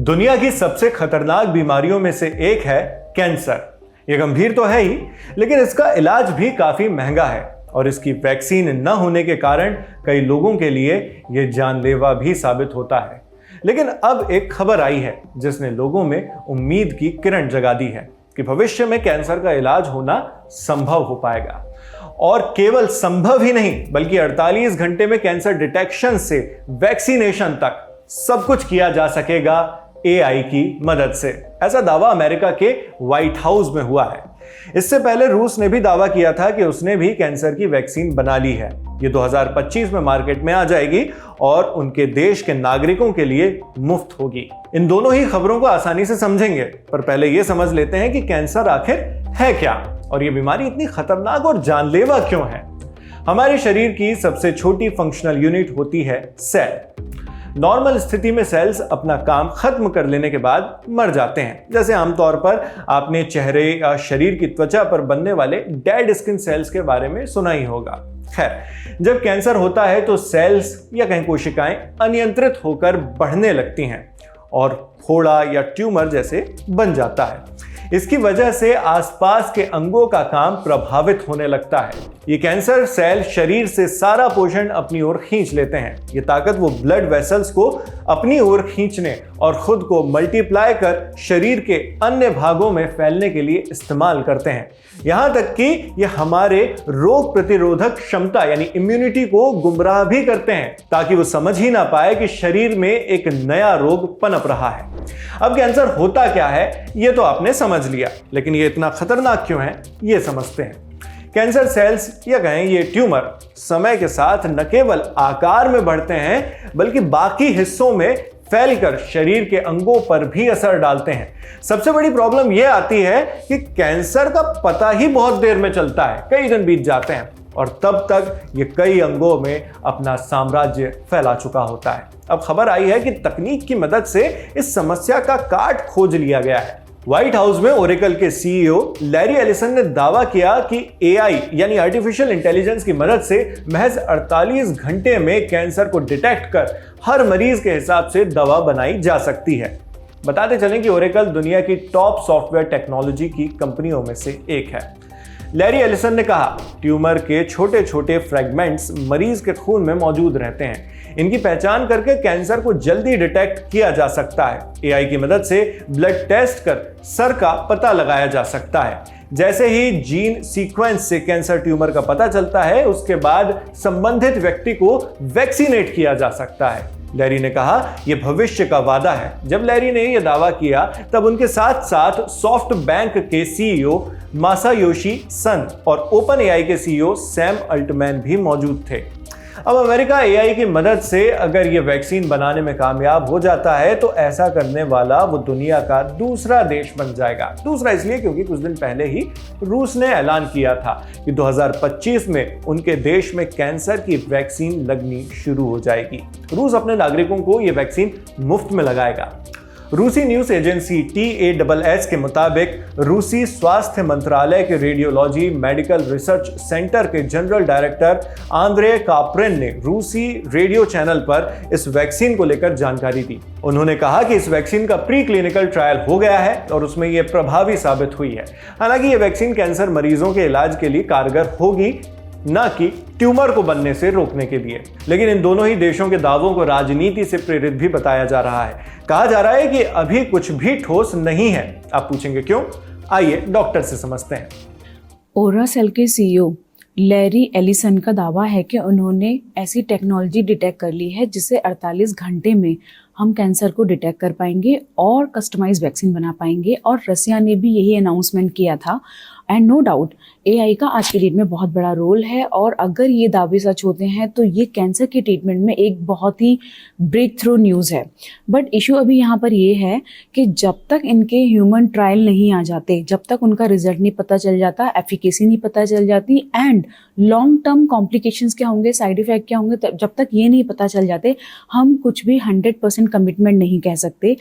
दुनिया की सबसे खतरनाक बीमारियों में से एक है कैंसर। यह गंभीर तो है ही, लेकिन इसका इलाज भी काफी महंगा है और इसकी वैक्सीन न होने के कारण कई लोगों के लिए यह जानलेवा भी साबित होता है। लेकिन अब एक खबर आई है जिसने लोगों में उम्मीद की किरण जगा दी है कि भविष्य में कैंसर का इलाज होना संभव हो पाएगा। और केवल संभव ही नहीं, बल्कि 48 घंटे में कैंसर डिटेक्शन से वैक्सीनेशन तक सब कुछ किया जा सकेगा एआई की मदद से। ऐसा दावा अमेरिका के व्हाइट हाउस में हुआ है। इससे पहले रूस ने भी दावा किया था कि उसने भी कैंसर की वैक्सीन बना ली है। ये 2025 में मार्केट में आ जाएगी और उनके देश के नागरिकों के लिए मुफ्त होगी। इन दोनों ही खबरों को आसानी से समझेंगे, पर पहले यह समझ लेते हैं कि कैंसर आखिर है क्या और यह बीमारी इतनी खतरनाक और जानलेवा क्यों है। हमारे शरीर की सबसे छोटी फंक्शनल यूनिट होती है सेल। नॉर्मल स्थिति में सेल्स अपना काम खत्म कर लेने के बाद मर जाते हैं। जैसे आमतौर पर आपने चेहरे या शरीर की त्वचा पर बनने वाले डेड स्किन सेल्स के बारे में सुना ही होगा। खैर, जब कैंसर होता है तो सेल्स या कहीं कोशिकाएं अनियंत्रित होकर बढ़ने लगती हैं और फोड़ा या ट्यूमर जैसे बन जाता है। इसकी वजह से आसपास के अंगों का काम प्रभावित होने लगता है। ये कैंसर सेल शरीर से सारा पोषण अपनी ओर खींच लेते हैं। ये ताकत वो ब्लड वेसल्स को अपनी ओर खींचने और खुद को मल्टीप्लाई कर शरीर के अन्य भागों में फैलने के लिए इस्तेमाल करते हैं। यहां तक कि ये हमारे रोग प्रतिरोधक क्षमता यानी इम्यूनिटी को गुमराह भी करते हैं, ताकि वो समझ ही ना पाए कि शरीर में एक नया रोग पनप रहा है। अब कैंसर होता क्या है ये तो आपने समझ लिया, लेकिन ये इतना खतरनाक क्यों है ये समझते हैं। कैंसर सेल्स या कहें ये ट्यूमर समय के साथ न केवल आकार में बढ़ते हैं, बल्कि बाकी हिस्सों में फैलकर शरीर के अंगों पर भी असर डालते हैं। सबसे बड़ी प्रॉब्लम यह आती है कि कैंसर का पता ही बहुत देर में चलता है, कई दिन बीत जाते हैं और तब तक ये कई अंगों में अपना साम्राज्य फैला चुका होता है। अब खबर आई है कि तकनीक की मदद से इस समस्या का काट खोज लिया गया है। व्हाइट हाउस में ओरेकल के सीईओ लैरी एलिसन ने दावा किया कि एआई यानी आर्टिफिशियल इंटेलिजेंस की मदद से महज 48 घंटे में कैंसर को डिटेक्ट कर हर मरीज के हिसाब से दवा बनाई जा सकती है। बताते चलें कि ओरेकल दुनिया की टॉप सॉफ्टवेयर टेक्नोलॉजी की कंपनियों में से एक है। लैरी एलिसन ने कहा, ट्यूमर के छोटे छोटे फ्रेगमेंट्स मरीज के खून में मौजूद रहते हैं। इनकी पहचान करके कैंसर को जल्दी डिटेक्ट किया जा सकता है। एआई की मदद से ब्लड टेस्ट कर सर का पता लगाया जा सकता है। जैसे ही जीन सीक्वेंस से कैंसर ट्यूमर का पता चलता है, उसके बाद संबंधित व्यक्ति को वैक्सीनेट किया जा सकता है। लैरी ने कहा, यह भविष्य का वादा है। जब लैरी ने यह दावा किया तब उनके साथ साथ सॉफ्ट बैंक के सीईओ मासायोशी सन और ओपन एआई के सीईओ सैम अल्टमैन भी मौजूद थे। अब अमेरिका एआई की मदद से अगर ये वैक्सीन बनाने में कामयाब हो जाता है तो ऐसा करने वाला वो दुनिया का दूसरा देश बन जाएगा। दूसरा इसलिए क्योंकि कुछ दिन पहले ही रूस ने ऐलान किया था कि 2025 में उनके देश में कैंसर की वैक्सीन लगनी शुरू हो जाएगी। रूस अपने नागरिकों को ये वैक्सीन मुफ्त में लगाएगा। रूसी न्यूज एजेंसी TASS के मुताबिक रूसी स्वास्थ्य मंत्रालय के रेडियोलॉजी मेडिकल रिसर्च सेंटर के जनरल डायरेक्टर आंद्रे काप्रेन ने रूसी रेडियो चैनल पर इस वैक्सीन को लेकर जानकारी दी। उन्होंने कहा कि इस वैक्सीन का प्री क्लिनिकल ट्रायल हो गया है और उसमें यह प्रभावी साबित हुई है। हालांकि यह वैक्सीन कैंसर मरीजों के इलाज के लिए कारगर होगी, न कि ट्यूमर को बनने से रोकने के लिए। लेकिन इन दोनों ही देशों के दावों को राजनीति से प्रेरित भी बताया जा रहा है। कहा जा रहा है कि अभी कुछ भी ठोस नहीं है। आप पूछेंगे क्यों? आइए डॉक्टर से समझते हैं। ओरासेल के सीईओ लैरी एलिसन का दावा है कि उन्होंने ऐसी टेक्नोलॉजी डिटेक्ट कर ली है जिससे 48 घंटे में हम कैंसर को डिटेक्ट कर पाएंगे और कस्टमाइज वैक्सीन बना पाएंगे। और रसिया ने भी यही अनाउंसमेंट किया था। एंड नो डाउट एआई का आज की डेट में बहुत बड़ा रोल है और अगर ये दावे सच होते हैं तो ये कैंसर के ट्रीटमेंट में एक बहुत ही ब्रेक थ्रू न्यूज़ है। बट इशू अभी यहाँ पर ये है कि जब तक इनके ह्यूमन ट्रायल नहीं आ जाते, जब तक उनका रिजल्ट नहीं पता चल जाता, एफिकेसी नहीं पता चल जाती एंड लॉन्ग टर्म कॉम्प्लिकेशंस क्या होंगे, साइड इफेक्ट क्या होंगे, जब तक ये नहीं पता चल जाते हम कुछ भी 100% कमिटमेंट नहीं कह सकते।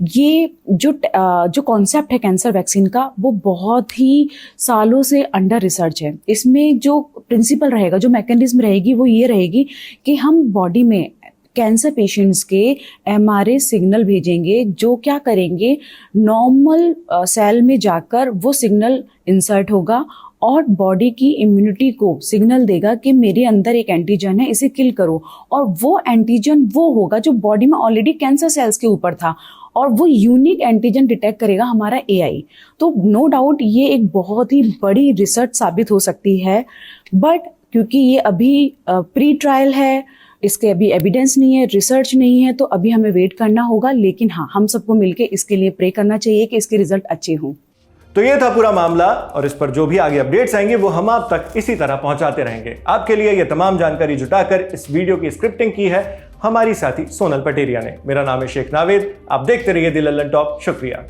ये जो कॉन्सेप्ट है कैंसर वैक्सीन का वो बहुत ही सालों से अंडर रिसर्च है। इसमें जो प्रिंसिपल रहेगा, जो मैकेनिज्म रहेगी वो ये रहेगी कि हम बॉडी में कैंसर पेशेंट्स के एमआरए सिग्नल भेजेंगे, जो क्या करेंगे, नॉर्मल सेल में जाकर वो सिग्नल इंसर्ट होगा और बॉडी की इम्यूनिटी को सिग्नल देगा कि मेरे अंदर एक एंटीजन है, इसे किल करो। और वो एंटीजन वो होगा जो बॉडी में ऑलरेडी कैंसर सेल्स के ऊपर था, और वो यूनिक एंटीजन डिटेक्ट करेगा हमारा एआई। तो नो डाउट ये एक बहुत ही बड़ी रिसर्च साबित हो सकती है, बट क्योंकि ये अभी प्री ट्रायल है, इसके अभी एविडेंस नहीं है, रिसर्च नहीं है, तो अभी हमें वेट करना होगा। लेकिन हाँ, हम सबको मिलके इसके लिए प्रे करना चाहिए कि इसके रिजल्ट अच्छे हों। तो ये था पूरा मामला, और इस पर जो भी आगे अपडेट्स आएंगे वो हम आप तक इसी तरह पहुंचाते रहेंगे। आपके लिए ये तमाम जानकारी जुटाकर इस वीडियो की स्क्रिप्टिंग की है हमारी साथी सोनल पटेरिया ने। मेरा नाम है शेख नावेद। आप देखते रहिए दी लल्लन टॉप। शुक्रिया।